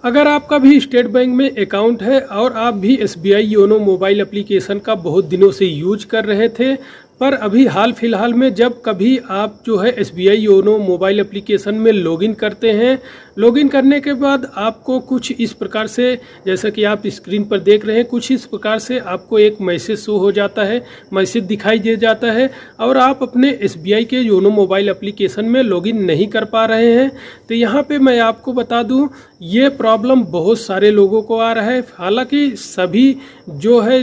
अगर आपका भी स्टेट बैंक में अकाउंट है और आप भी एसबीआई योनो मोबाइल एप्लीकेशन का बहुत दिनों से यूज कर रहे थे, पर अभी हाल फिलहाल में जब कभी आप जो है एसबीआई योनो मोबाइल एप्लीकेशन में लॉगिन करते हैं, लॉगिन करने के बाद आपको कुछ इस प्रकार से, जैसा कि आप स्क्रीन पर देख रहे हैं, कुछ इस प्रकार से आपको एक मैसेज शो हो जाता है, मैसेज दिखाई दे जाता है और आप अपने एसबीआई के योनो मोबाइल एप्लीकेशन में लॉगिन नहीं कर पा रहे हैं। तो यहाँ पे मैं आपको बता दूँ, ये प्रॉब्लम बहुत सारे लोगों को आ रहा है। हालांकि सभी जो है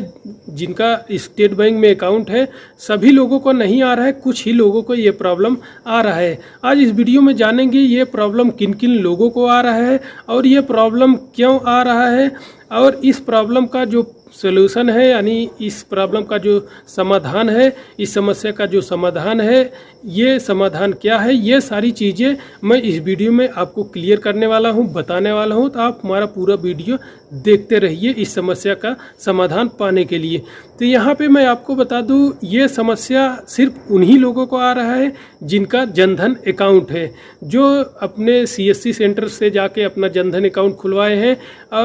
जिनका स्टेट बैंक में अकाउंट है, सभी लोगों को नहीं आ रहा है, कुछ ही लोगों को ये प्रॉब्लम आ रहा है। आज इस वीडियो में जानेंगे ये प्रॉब्लम किन किन लोगों को आ रहा है और ये प्रॉब्लम क्यों आ रहा है, और इस प्रॉब्लम का जो सोल्यूशन है, यानी इस प्रॉब्लम का जो समाधान है, इस समस्या का जो समाधान है, ये समाधान क्या है, ये सारी चीज़ें मैं इस वीडियो में आपको क्लियर करने वाला हूँ, बताने वाला हूँ। तो आप हमारा पूरा वीडियो देखते रहिए इस समस्या का समाधान पाने के लिए। तो यहाँ पे मैं आपको बता दूँ, ये समस्या सिर्फ उन्हीं लोगों को आ रहा है जिनका जनधन अकाउंट है, जो अपने सीएससी सेंटर से जाके अपना जनधन अकाउंट खुलवाए हैं,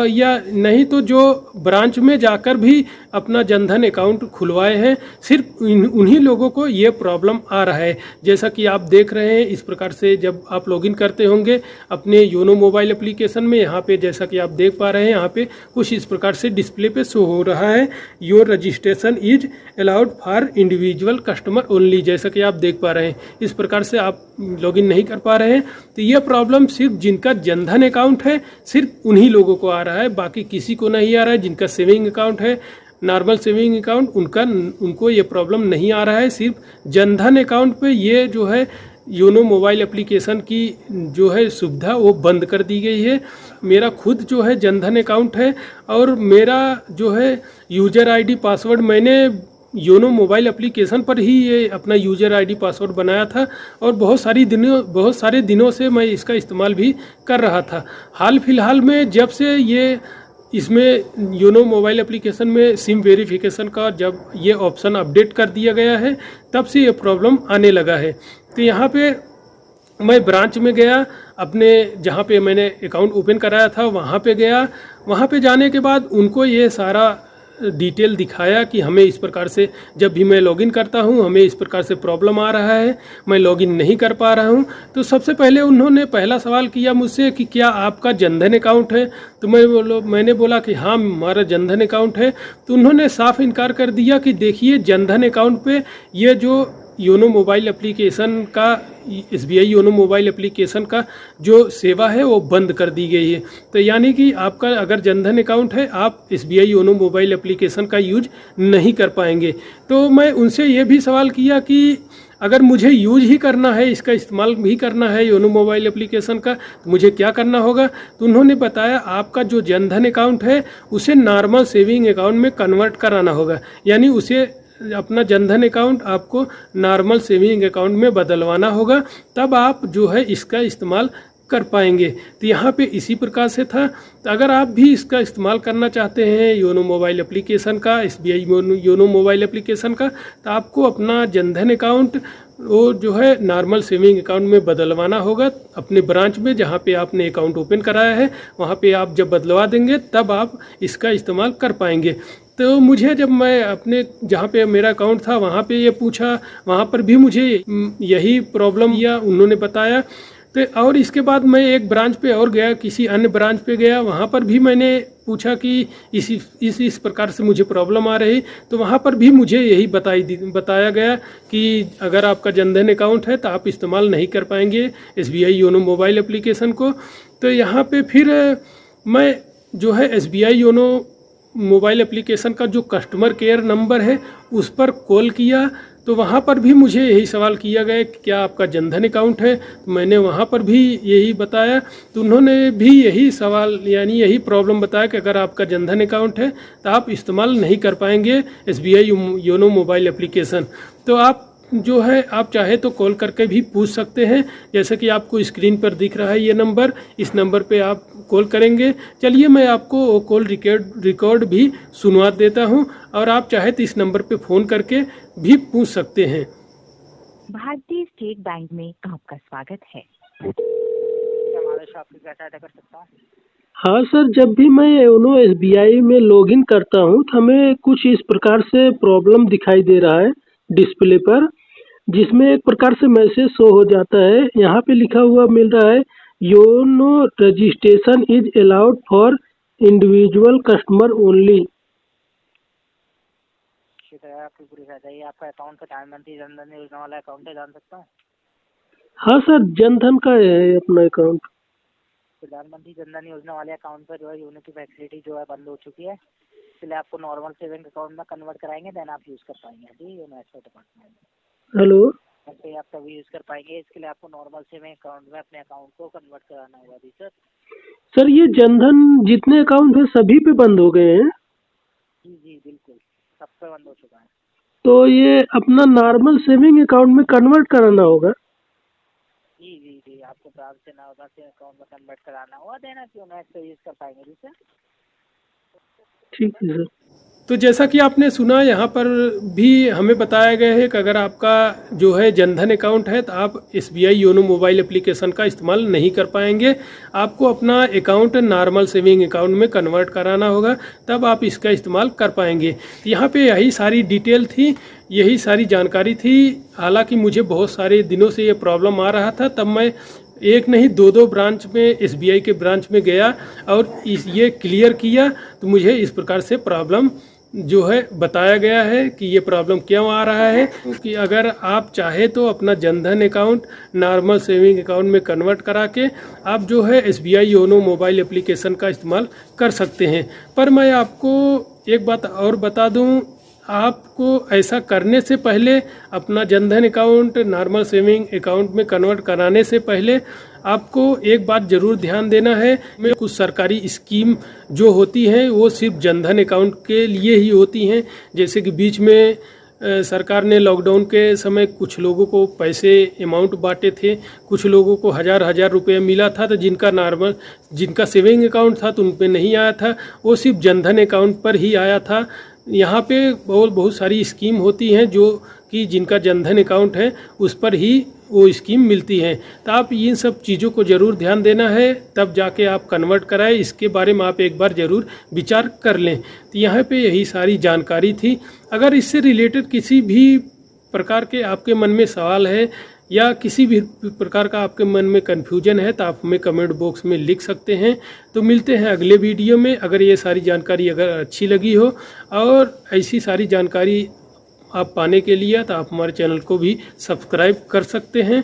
या नहीं तो जो ब्रांच में जाकर भी अपना जनधन अकाउंट खुलवाए हैं। सिर्फ उन्हीं लोगों को ये प्रॉब्लम आ रहा है। जैसा कि आप देख रहे हैं, इस प्रकार से जब आप लॉगिन करते होंगे अपने योनो मोबाइल एप्लीकेशन में, यहाँ पे जैसा कि आप देख पा रहे हैं, यहाँ पे कुछ इस प्रकार से डिस्प्ले पे शो हो रहा है, your registration is allowed for individual customer only. जैसा कि आप देख पा रहे हैं, इस प्रकार से आप लॉगिन नहीं कर पा रहे हैं। तो ये प्रॉब्लम सिर्फ जिनका जनधन अकाउंट है, सिर्फ उन्हीं लोगों को आ रहा है, बाकी किसी को नहीं आ रहा है। जिनका सेविंग अकाउंट है, नॉर्मल सेविंग अकाउंट, उनको ये प्रॉब्लम नहीं आ रहा है। सिर्फ जनधन अकाउंट पे ये जो है योनो मोबाइल एप्लीकेशन की जो है सुविधा वो बंद कर दी गई है। मेरा खुद जो है जनधन अकाउंट है और मेरा जो है यूज़र आईडी पासवर्ड मैंने योनो मोबाइल एप्लीकेशन पर ही ये अपना यूज़र आईडी पासवर्ड बनाया था और बहुत सारे दिनों से मैं इसका इस्तेमाल भी कर रहा था। हाल फिलहाल में जब से ये इसमें योनो मोबाइल एप्लीकेशन में सिम वेरिफिकेशन का जब ये ऑप्शन अपडेट कर दिया गया है, तब से ये प्रॉब्लम आने लगा है। तो यहाँ पे मैं ब्रांच में गया, अपने जहाँ पे मैंने अकाउंट ओपन कराया था वहाँ पे गया। वहाँ पे जाने के बाद उनको ये सारा डिटेल दिखाया कि हमें इस प्रकार से जब भी मैं लॉगिन करता हूं, हमें इस प्रकार से प्रॉब्लम आ रहा है, मैं लॉगिन नहीं कर पा रहा हूं। तो सबसे पहले उन्होंने पहला सवाल किया मुझसे कि क्या आपका जनधन अकाउंट है। तो मैंने बोला कि हाँ, हमारा जनधन अकाउंट है। तो उन्होंने साफ इनकार कर दिया कि देखिए, जनधन अकाउंट पे ये जो योनो मोबाइल एप्लीकेशन का, एसबीआई योनो मोबाइल एप्लीकेशन का जो सेवा है वो बंद कर दी गई है। तो यानी कि आपका अगर जनधन अकाउंट है, आप एसबीआई योनो मोबाइल एप्लीकेशन का यूज नहीं कर पाएंगे। तो मैं उनसे ये भी सवाल किया कि अगर मुझे यूज ही करना है, इसका इस्तेमाल भी करना है योनो मोबाइल एप्लीकेशन का, तो मुझे क्या करना होगा। तो उन्होंने बताया आपका जो जनधन अकाउंट है उसे नॉर्मल सेविंग अकाउंट में कन्वर्ट कराना होगा, यानी उसे अपना जनधन अकाउंट आपको नॉर्मल सेविंग अकाउंट में बदलवाना होगा, तब आप जो है इसका इस्तेमाल कर पाएंगे। तो यहाँ पे इसी प्रकार से था। तो अगर आप भी इसका इस्तेमाल करना चाहते हैं योनो मोबाइल एप्लीकेशन का, एसबीआई योनो मोबाइल एप्लीकेशन का, तो आपको अपना जनधन अकाउंट वो जो है नॉर्मल सेविंग अकाउंट में बदलवाना होगा अपने ब्रांच में, जहाँ पे आपने अकाउंट ओपन कराया है वहाँ पे आप जब बदलवा देंगे तब आप इसका इस्तेमाल कर पाएंगे। तो मुझे जब मैं अपने जहाँ पे मेरा अकाउंट था वहाँ पे ये पूछा, वहाँ पर भी मुझे यही प्रॉब्लम या उन्होंने बताया। तो और इसके बाद मैं एक ब्रांच पे और गया, किसी अन्य ब्रांच पे गया, वहाँ पर भी मैंने पूछा कि इस प्रकार से मुझे प्रॉब्लम आ रही। तो वहाँ पर भी मुझे यही बताया गया कि अगर आपका जनधन अकाउंट है तो आप इस्तेमाल नहीं कर पाएंगे एसबीआई योनो मोबाइल एप्लीकेशन को। तो यहाँ पे फिर मैं जो है एसबीआई योनो मोबाइल एप्लीकेशन का जो कस्टमर केयर नंबर है उस पर कॉल किया। तो वहाँ पर भी मुझे यही सवाल किया गया कि क्या आपका जनधन अकाउंट है। तो मैंने वहाँ पर भी यही बताया, तो उन्होंने भी यही सवाल यानी यही प्रॉब्लम बताया कि अगर आपका जनधन अकाउंट है तो आप इस्तेमाल नहीं कर पाएंगे एसबीआई योनो मोबाइल एप्लीकेशन। तो आप जो है आप चाहे तो कॉल करके भी पूछ सकते हैं, जैसे कि आपको स्क्रीन पर दिख रहा है ये नंबर, इस नंबर पे आप कॉल करेंगे। चलिए मैं आपको कॉल रिकॉर्ड भी सुनवा देता हूं और आप चाहे तो इस नंबर पे फ़ोन करके भी पूछ सकते हैं। भारतीय स्टेट बैंक में आपका स्वागत है। हमारे शॉप की क्या सहायता कर सकता हूँ? हाँ सर, जब भी मैं योनो एसबीआई में लॉगिन करता हूँ तो हमें कुछ इस प्रकार से प्रॉब्लम दिखाई दे रहा है डिस्प्ले पर, जिसमें एक प्रकार से मैसेज शो हो जाता है। यहाँ पे लिखा हुआ मिल रहा है, YONO registration is allowed for individual customer only. ठीक है, आपकी पूरी सहायता। ये आपका अकाउंट प्रधानमंत्री जन धन योजना वाला अकाउंट है, जान सकता हूँ? हाँ सर, जनधन का है अपना अकाउंट। प्रधानमंत्री जन धन योजना वाले अकाउंट पर जो है योनो की फैसिलिटी जो है बंद हो चुकी है, इसलिए आपको नॉर्मल सेविंग अकाउंट में कन्वर्ट कराएंगे, देन आप यूज़ कर पाएंगे जी योनो एक्सपर्ट डिपार्टमेंट में। हेलो ऐसे आप तभी यूज़ कर पाएंगे, इसके लिए आपको नॉर्मल सेविंग अकाउंट में अपने अकाउंट को कन्वर्ट कराना होगा जी सर। सर, ये जनधन जितने अकाउंट है सभी पे बंद हो गए हैं, जी जी बिल्कुल, सब पे बंद हो चुका है। तो ये अपना नॉर्मल सेविंग अकाउंट में कन्वर्ट कराना होगा। जी जी जी, आपको ब्रांच से नॉर्मल सेविंग अकाउंट में कन्वर्ट कराना होगा, देन आप योनो एक्सपर्ट यूज़ कर पाएंगे जी सर। ठीक है सर। तो जैसा कि आपने सुना, यहाँ पर भी हमें बताया गया है कि अगर आपका जो है जनधन अकाउंट है तो आप एसबीआई योनो मोबाइल एप्लीकेशन का इस्तेमाल नहीं कर पाएंगे। आपको अपना अकाउंट नॉर्मल सेविंग अकाउंट में कन्वर्ट कराना होगा, तब आप इसका इस्तेमाल कर पाएंगे। यहाँ पे यही सारी डिटेल थी, यही सारी जानकारी थी। हालांकि मुझे बहुत सारे दिनों से ये प्रॉब्लम आ रहा था, तब मैं एक नहीं दो ब्रांच में, एसबीआई के ब्रांच में गया और ये क्लियर किया, तो मुझे इस प्रकार से प्रॉब्लम जो है बताया गया है कि ये प्रॉब्लम क्यों आ रहा है। कि अगर आप चाहे तो अपना Jan Dhan account normal saving account में कन्वर्ट करा के आप जो है एसबीआई योनो मोबाइल एप्लीकेशन का इस्तेमाल कर सकते हैं। पर मैं आपको एक बात और बता दूं, आपको ऐसा करने से पहले, अपना Jan Dhan account normal saving account में कन्वर्ट कराने से पहले आपको एक बात ज़रूर ध्यान देना है। में कुछ सरकारी स्कीम जो होती हैं वो सिर्फ जनधन अकाउंट के लिए ही होती हैं। जैसे कि बीच में सरकार ने लॉकडाउन के समय कुछ लोगों को पैसे अमाउंट बांटे थे, कुछ लोगों को हज़ार रुपये मिला था, तो जिनका सेविंग अकाउंट था तो उन पे नहीं आया था, वो सिर्फ जनधन अकाउंट पर ही आया था। यहाँ पे बहुत सारी स्कीम होती हैं जो कि जिनका जनधन अकाउंट है उस पर ही वो स्कीम मिलती है। तो आप इन सब चीज़ों को ज़रूर ध्यान देना है, तब जाके आप कन्वर्ट कराएं। इसके बारे में आप एक बार ज़रूर विचार कर लें। तो यहाँ पे यही सारी जानकारी थी। अगर इससे रिलेटेड किसी भी प्रकार के आपके मन में सवाल है या किसी भी प्रकार का आपके मन में कन्फ्यूजन है तो आप हमें कमेंट बॉक्स में लिख सकते हैं। तो मिलते हैं अगले वीडियो में। अगर ये सारी जानकारी अगर अच्छी लगी हो और ऐसी सारी जानकारी आप पाने के लिए तो आप हमारे चैनल को भी सब्सक्राइब कर सकते हैं।